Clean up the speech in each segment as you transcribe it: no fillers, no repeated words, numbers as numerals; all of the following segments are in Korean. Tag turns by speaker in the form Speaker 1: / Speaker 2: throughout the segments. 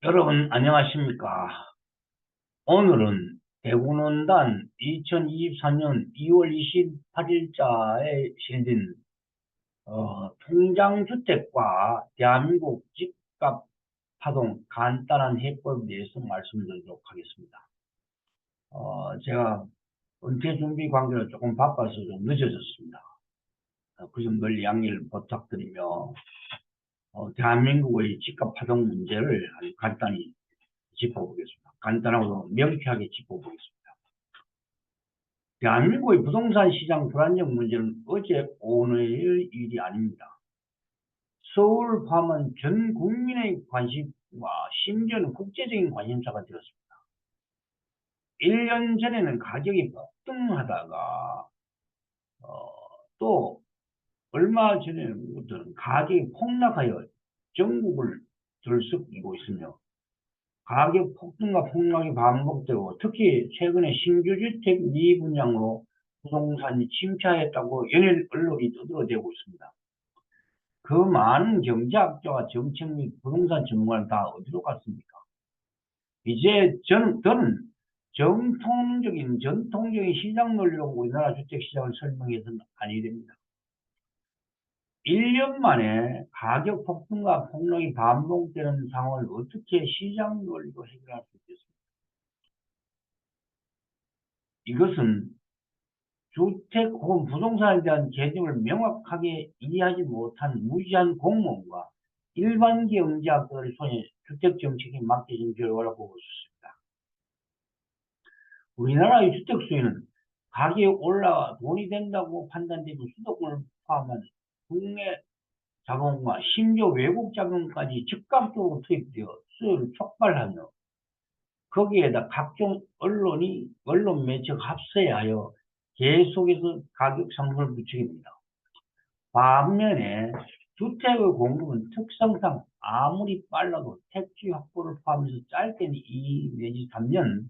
Speaker 1: 여러분 안녕하십니까? 오늘은 대구논단 2023년 2월 28일자에 실린 통장주택과 대한민국 집값 파동 간단한 해법에 대해서 말씀드리도록 하겠습니다. 제가 은퇴 준비 관계로 조금 바빠서 좀 늦어졌습니다. 그 점 널리 양해를 부탁드리며 대한민국의 집값 파동 문제를 아주 간단히 짚어보겠습니다. 간단하고 명쾌하게 짚어보겠습니다. 대한민국의 부동산 시장 불안정 문제는 어제 오늘의 일이 아닙니다. 서울 포함한 전 국민의 관심과 심지어는 국제적인 관심사가 되었습니다. 1년 전에는 가격이 폭등하다가 또 얼마 전에는 가격이 폭락하여 전국을 들썩이고 있으며 가격 폭등과 폭락이 반복되고 특히 최근에 신규주택 미분양으로 부동산이 침체했다고 연일 언론이 떠들어대고 있습니다. 그 많은 경제학자와 정책 및 부동산 전문가는 다 어디로 갔습니까? 이제 저는 전통적인 시장 논리로 우리나라 주택시장을 설명해서는 아니 됩니다. 1년 만에 가격 폭등과 폭락이 반복되는 상황을 어떻게 시장 논리로 해결할 수 있겠습니까? 이것은 주택 혹은 부동산에 대한 개념을 명확하게 이해하지 못한 무지한 공무원과 일반 경제학자들의 손에 주택 정책이 맡겨진 결과라고 볼 수 있습니다. 우리나라의 주택 수요는 가격이 올라 돈이 된다고 판단되는 수도권을 포함한 국내 자본과 심지어 외국 자본까지 즉각적으로 투입되어 수요를 촉발하며 거기에다 각종 언론 매체가 합세하여 계속해서 가격 상승을 부추깁니다. 반면에 주택의 공급은 특성상 아무리 빨라도 택지 확보를 포함해서 짧게는 2 내지 3년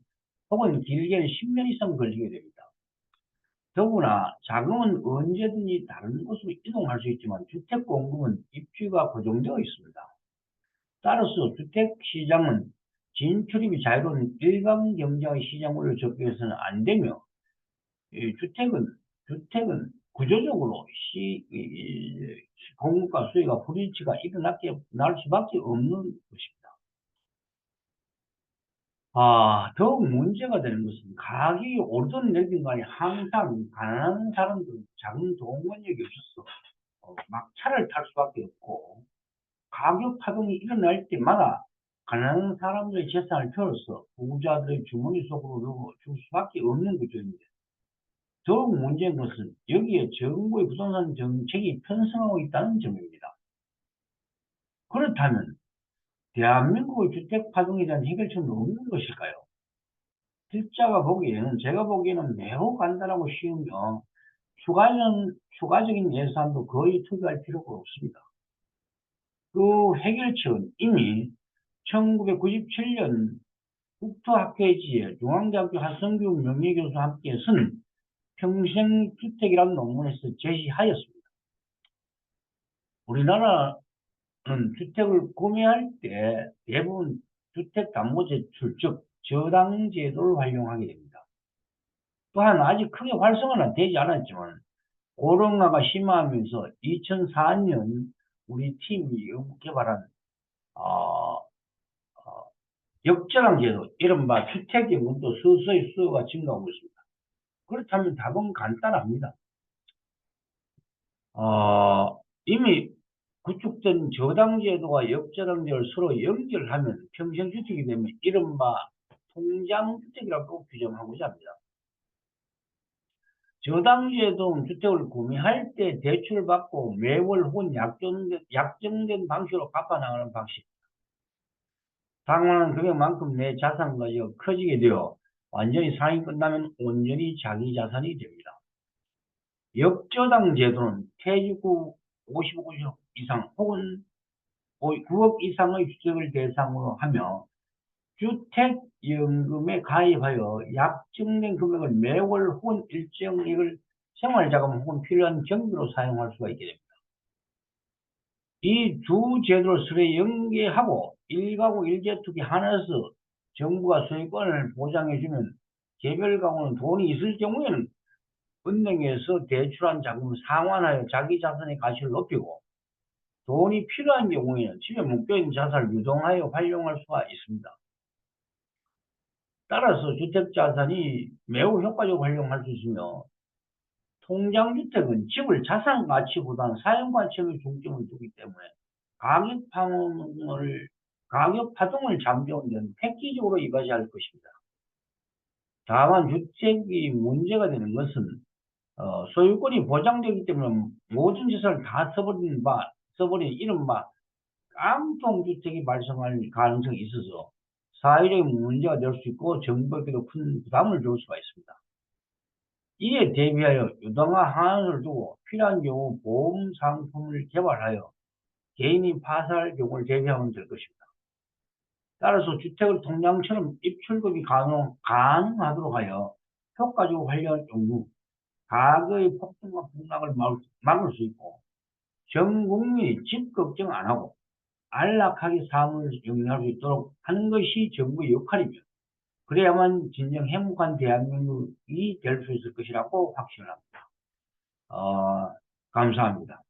Speaker 1: 혹은 길게는 10년 이상 걸리게 됩니다. 더구나 자금은 언제든지 다른 곳으로 이동할 수 있지만 주택 공급은 입주가 고정되어 있습니다. 따라서 주택시장은 진출입이 자유로운 일반 경제의 시장으로 접근해서는 안 되며 주택은 구조적으로 공급과 수요가 불일치가 날 수밖에 없는 것입니다. 더욱 문제가 되는 것은 가격이 오르든 내리든 간에 항상 가난한 사람들은 작은 동원력이 없어서 막 차를 탈 수밖에 없고 가격 파동이 일어날 때마다 가난한 사람들의 재산을 털어서 부자들의 주머니 속으로 넣어줄 수밖에 없는 구조입니다. 더욱 문제인 것은 여기에 정부의 부동산 정책이 편성하고 있다는 점입니다. 그렇다면 대한민국의 주택 파동에 대한 해결책은 없는 것일까요? 제가 보기에는 매우 간단하고 쉬우며 추가적인 예산도 거의 투입할 필요가 없습니다. 그 해결책은 이미 1997년 국토학회지에 중앙대학교 하성규 명예교수와 함께 쓴 평생주택이라는 논문에서 제시하였습니다. 우리나라는 주택을 구매할 때 대부분 주택담보대출, 즉 저당제도를 활용하게 됩니다. 또한 아직 크게 활성화는 되지 않았지만 코로나가 심화하면서 2004년 우리 팀이 개발한 어, 역전환제도, 이른바 주택연금도 서서히 수요가 증가하고 있습니다. 그렇다면 답은 간단합니다. 이미 구축된 저당제도와 역저당제를 서로 연결하면 평생주택이 되면 이른바 통장주택이라고 규정하고자 합니다. 저당제도는 주택을 구매할 때 대출을 받고 매월 혹은 약정된 방식으로 갚아나가는 방식. 상환한 금액만큼 내 자산 가지가 커지게 되어 완전히 상환이 끝나면 온전히 자기 자산이 됩니다. 역저당 제도는 퇴직 후 55억 이상 혹은 9억 이상의 주택을 대상으로 하며 주택연금에 가입하여 약정된 금액을 매월 혹은 일정액을 생활자금 혹은 필요한 경비로 사용할 수가 있게 됩니다. 이 두 제도를 서로 연계하고 일가구 일제투기 하나여서 정부가 소유권을 보장해주면 개별 가구는 돈이 있을 경우에는 은행에서 대출한 자금을 상환하여 자기 자산의 가치를 높이고, 돈이 필요한 경우에는 집에 묶여있는 자산을 유동하여 활용할 수가 있습니다. 따라서 주택자산이 매우 효과적으로 활용할 수 있으며, 통장주택은 집을 자산 가치보다는 사용 가치에 중점을 두기 때문에 가격 파동을 잠재우는 데는 획기적으로 이바지할 것입니다. 다만 주택이 문제가 되는 것은 소유권이 보장되기 때문에 모든 재산을 다 써버린 이른바 깡통주택이 발생할 가능성이 있어서 사회적인 문제가 될 수 있고 정부에게도 큰 부담을 줄 수가 있습니다. 이에 대비하여 유동화 한을 두고 필요한 경우 보험 상품을 개발하여 개인이 파산할 경우를 대비하면 될 것입니다. 따라서 주택을 통장처럼 입출금이 가능하도록 하여 효과적으로 활용할 경우 가격의 폭등과 폭락을 막을 수 있고, 전 국민이 집 걱정 안 하고 안락하게 삶을 영위할 수 있도록 하는 것이 정부의 역할이며, 그래야만 진정 행복한 대한민국이 될 수 있을 것이라고 확신합니다. 감사합니다.